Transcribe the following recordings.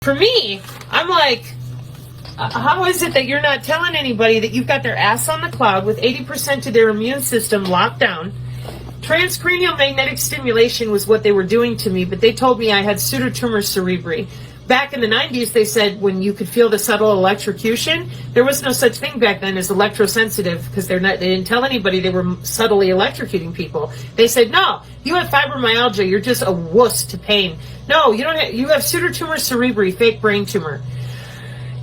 for me, I'm like, how is it that you're not telling anybody that you've got their ass on the cloud with 80% of their immune system locked down? Transcranial magnetic stimulation was what they were doing to me, but they told me I had pseudotumor cerebri. Back in the 90s, they said when you could feel the subtle electrocution, there was no such thing back then as electrosensitive, because they didn't tell anybody they were subtly electrocuting people. They said, no, you have fibromyalgia, you're just a wuss to pain. No, you don't have, you have pseudotumor cerebri, fake brain tumor.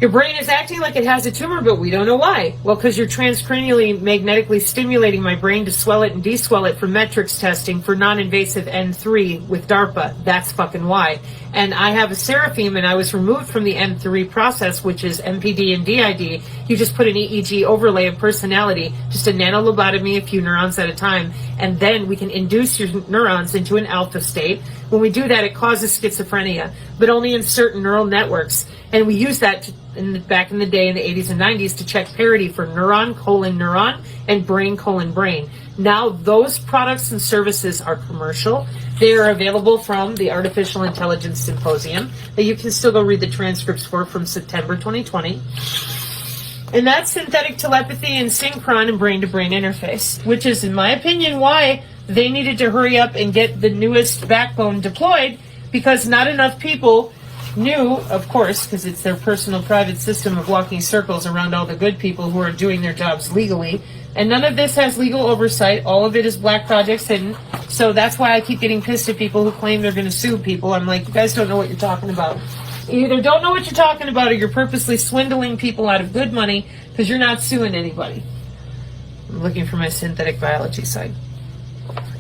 Your brain is acting like it has a tumor, but we don't know why. Well, because you're transcranially magnetically stimulating my brain to swell it and deswell it for metrics testing for non-invasive N3 with DARPA. That's fucking why. And I have a Seraphim, and I was removed from the N3 process, which is MPD and DID. You just put an EEG overlay of personality, just a nanolobotomy, a few neurons at a time, and then we can induce your neurons into an alpha state. When we do that, it causes schizophrenia, but only in certain neural networks. And we use that back in the day in the 80s and 90s to check parity for neuron, neuron, and brain, brain. Now those products and services are commercial. They are available from the Artificial Intelligence Symposium that you can still go read the transcripts for from September 2020. And that's synthetic telepathy and synchron and brain-to-brain interface, which is, in my opinion, why they needed to hurry up and get the newest backbone deployed, because not enough people knew, of course, because it's their personal private system of walking circles around all the good people who are doing their jobs legally. And none of this has legal oversight. All of it is black projects hidden. So that's why I keep getting pissed at people who claim they're going to sue people. I'm like, you guys don't know what you're talking about. You either don't know what you're talking about, or you're purposely swindling people out of good money because you're not suing anybody. I'm looking for my synthetic biology side.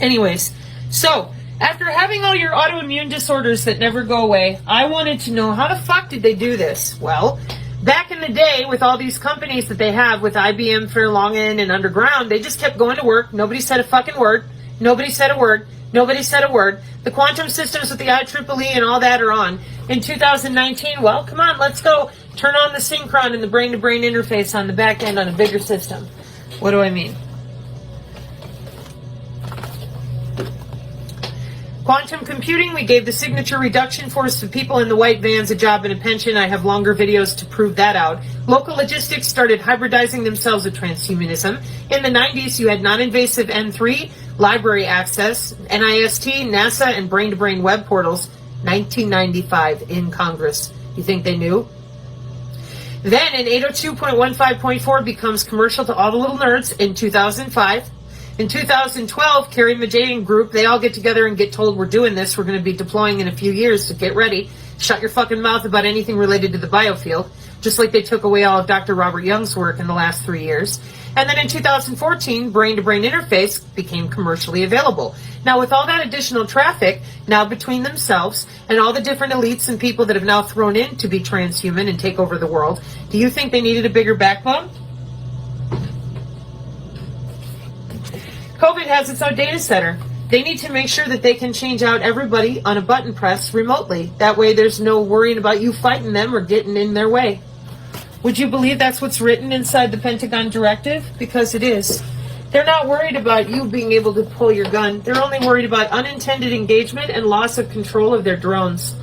Anyways, so after having all your autoimmune disorders that never go away, I wanted to know, how the fuck did they do this? Well, back in the day, with all these companies that they have with IBM, Fairlongen, and Underground, they just kept going to work. Nobody said a fucking word. Nobody said a word. Nobody said a word. The quantum systems with the IEEE and all that are on. In 2019, well, come on, let's go. Turn on the synchron and the brain-to-brain interface on the back end on a bigger system. What do I mean? Quantum computing, we gave the signature reduction force to people in the white vans a job and a pension. I have longer videos to prove that out. Local logistics started hybridizing themselves with transhumanism. In the 90s, you had non-invasive N3, library access, NIST, NASA, and brain-to-brain web portals. 1995 in Congress. You think they knew? Then in 802.15.4 becomes commercial to all the little nerds in 2005. In 2012, Carrie Majay group, they all get together and get told, we're doing this, we're going to be deploying in a few years, so get ready. Shut your fucking mouth about anything related to the biofield, just like they took away all of Dr. Robert Young's work in the last 3 years. And then in 2014, brain-to-brain interface became commercially available. Now, with all that additional traffic, now between themselves and all the different elites and people that have now thrown in to be transhuman and take over the world, do you think they needed a bigger backbone? COVID has its own data center. They need to make sure that they can change out everybody on a button press remotely. That way there's no worrying about you fighting them or getting in their way. Would you believe that's what's written inside the Pentagon directive? Because it is. They're not worried about you being able to pull your gun. They're only worried about unintended engagement and loss of control of their drones.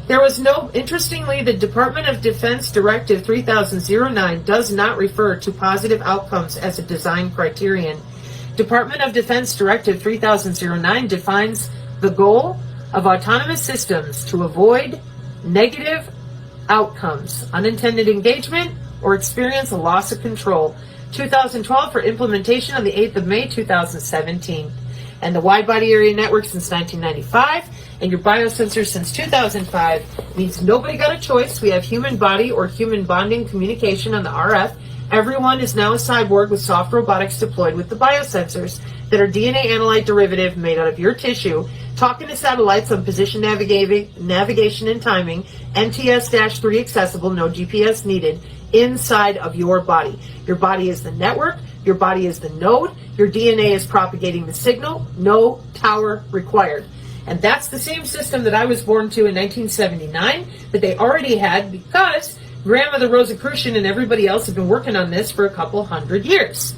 There was no, interestingly, the Department of Defense Directive 3009 does not refer to positive outcomes as a design criterion. Department of Defense Directive 3009 defines the goal of autonomous systems to avoid negative outcomes, unintended engagement, or experience a loss of control. 2012 for implementation on the 8th of May 2017. And the wide body area network since 1995, and your biosensors since 2005 means nobody got a choice. We have human body or human bonding communication on the RF. Everyone is now a cyborg with soft robotics deployed with the biosensors that are DNA analyte derivative made out of your tissue, talking to satellites on position navigation and timing, NTS-3 accessible, no GPS needed, inside of your body. Your body is the network, your body is the node, your DNA is propagating the signal, no tower required. And that's the same system that I was born to in 1979 that they already had, because Grandmother Rosicrucian and everybody else have been working on this for a couple hundred years.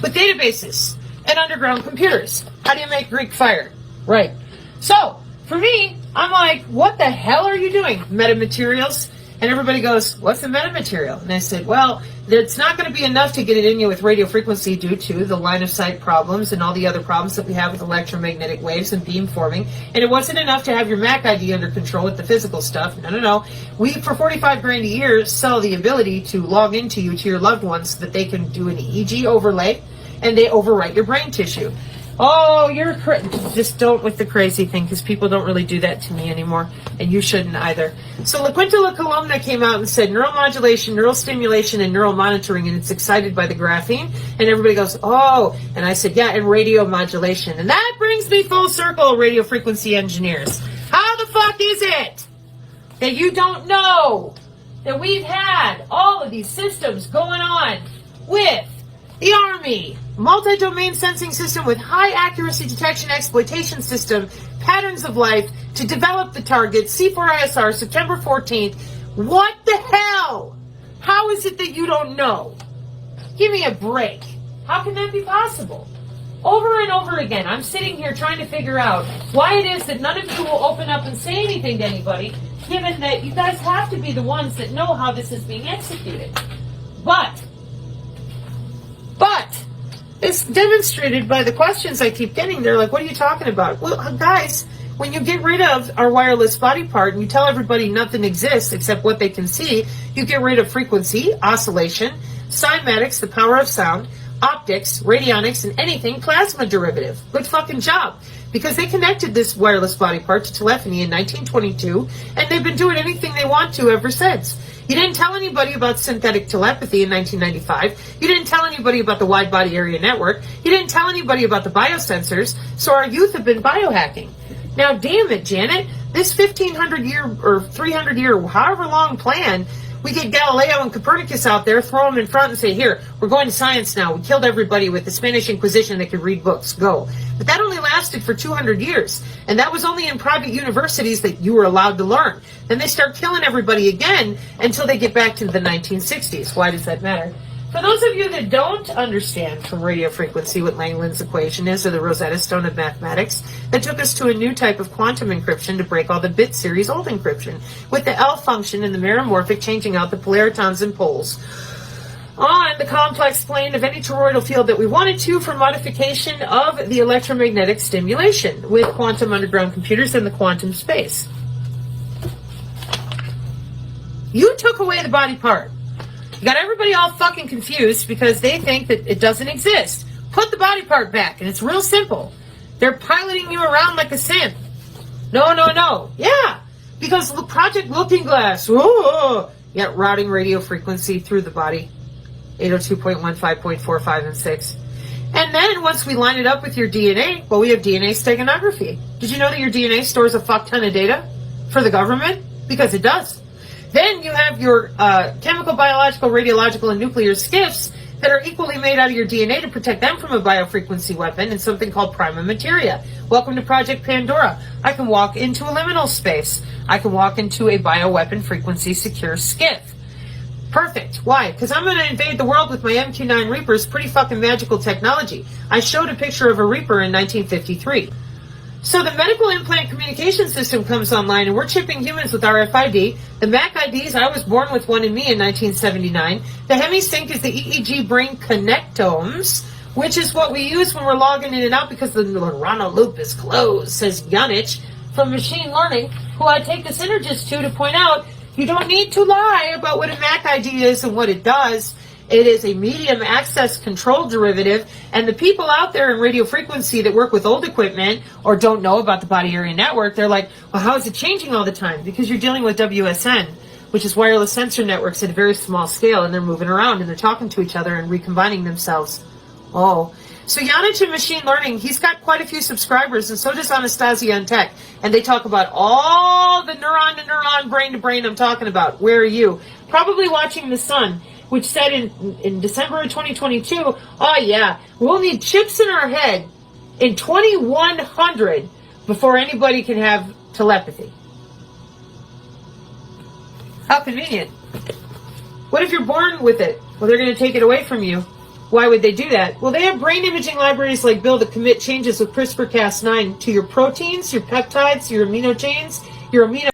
With databases and underground computers. How do you make Greek fire? Right. So, for me, I'm like, what the hell are you doing? Metamaterials? And everybody goes, what's a metamaterial? And I said, well, it's not going to be enough to get it in you with radio frequency due to the line of sight problems and all the other problems that we have with electromagnetic waves and beam forming. And it wasn't enough to have your MAC ID under control with the physical stuff. No. We, for $45,000 a year, sell the ability to log into you to your loved ones so that they can do an EEG overlay and they overwrite your brain tissue. Oh, you're just don't with the crazy thing, because people don't really do that to me anymore, and you shouldn't either. So La Quinta La Columna came out and said neuromodulation, neural stimulation, and neural monitoring, and it's excited by the graphene. And everybody goes, oh, and I said, yeah, and radio modulation. And that brings me full circle, radio frequency engineers. How the fuck is it that you don't know that we've had all of these systems going on with the Army, multi-domain sensing system with high accuracy detection exploitation system, patterns of life, to develop the target, C4ISR, September 14th. What the hell? How is it that you don't know? Give me a break. How can that be possible? Over and over again, I'm sitting here trying to figure out why it is that none of you will open up and say anything to anybody, given that you guys have to be the ones that know how this is being executed. But it's demonstrated by the questions I keep getting. They're like, what are you talking about? Well, guys, when you get rid of our wireless body part and you tell everybody nothing exists except what they can see, you get rid of frequency, oscillation, cymatics, the power of sound, optics, radionics, and anything plasma derivative. Good fucking job. Because they connected this wireless body part to telephony in 1922, and they've been doing anything they want to ever since. You didn't tell anybody about synthetic telepathy in 1995. You didn't tell anybody about the wide body area network. You didn't tell anybody about the biosensors. So our youth have been biohacking. Now, damn it, Janet, this 1,500 year or 300 year, however long plan, we get Galileo and Copernicus out there, throw them in front and say, here, we're going to science now. We killed everybody with the Spanish Inquisition that could read books. Go. But that only lasted for 200 years. And that was only in private universities that you were allowed to learn. Then they start killing everybody again until they get back to the 1960s. Why does that matter? For those of you that don't understand from radio frequency what Langland's equation is, or the Rosetta Stone of mathematics, that took us to a new type of quantum encryption to break all the bit series old encryption, with the L function and the meromorphic changing out the polaritons and poles on the complex plane of any toroidal field that we wanted to for modification of the electromagnetic stimulation with quantum underground computers in the quantum space. You took away the body part. You got everybody all fucking confused because they think that it doesn't exist. Put the body part back, and it's real simple. They're piloting you around like a sim. No. Yeah, because Project Looking Glass. Whoa. Yeah, routing radio frequency through the body. 802.15.45 and 6. And then once we line it up with your DNA, well, we have DNA steganography. Did you know that your DNA stores a fuck ton of data for the government? Because it does. Then you have your chemical, biological, radiological, and nuclear skiffs that are equally made out of your DNA to protect them from a biofrequency weapon and something called prima materia. Welcome to Project Pandora. I can walk into a liminal space. I can walk into a bioweapon frequency secure skiff. Perfect. Why? Because I'm going to invade the world with my MQ-9 Reapers, pretty fucking magical technology. I showed a picture of a Reaper in 1953. So the medical implant communication system comes online, and we're chipping humans with RFID. The MAC IDs, I was born with one in me in 1979. The HemiSync is the EEG brain connectomes, which is what we use when we're logging in and out because the neuronal loop is closed, says Janich from Machine Learning, who I take the synergist to point out you don't need to lie about what a MAC ID is and what it does. It is a medium access control derivative, and the people out there in radio frequency that work with old equipment or don't know about the body area network, they're like, well, how is it changing all the time? Because you're dealing with WSN, which is wireless sensor networks at a very small scale, and they're moving around and they're talking to each other and recombining themselves. Oh. So Janich in Machine Learning, he's got quite a few subscribers, and so does Anastasia on Tech. And they talk about all the neuron to neuron, brain to brain I'm talking about. Where are you? Probably watching The Sun, which said in December of 2022, oh yeah, we'll need chips in our head in 2100 before anybody can have telepathy. How convenient. What if you're born with it? Well, they're going to take it away from you. Why would they do that? Well, they have brain imaging libraries like Bill to commit changes with CRISPR-Cas9 to your proteins, your peptides, your amino chains, your amino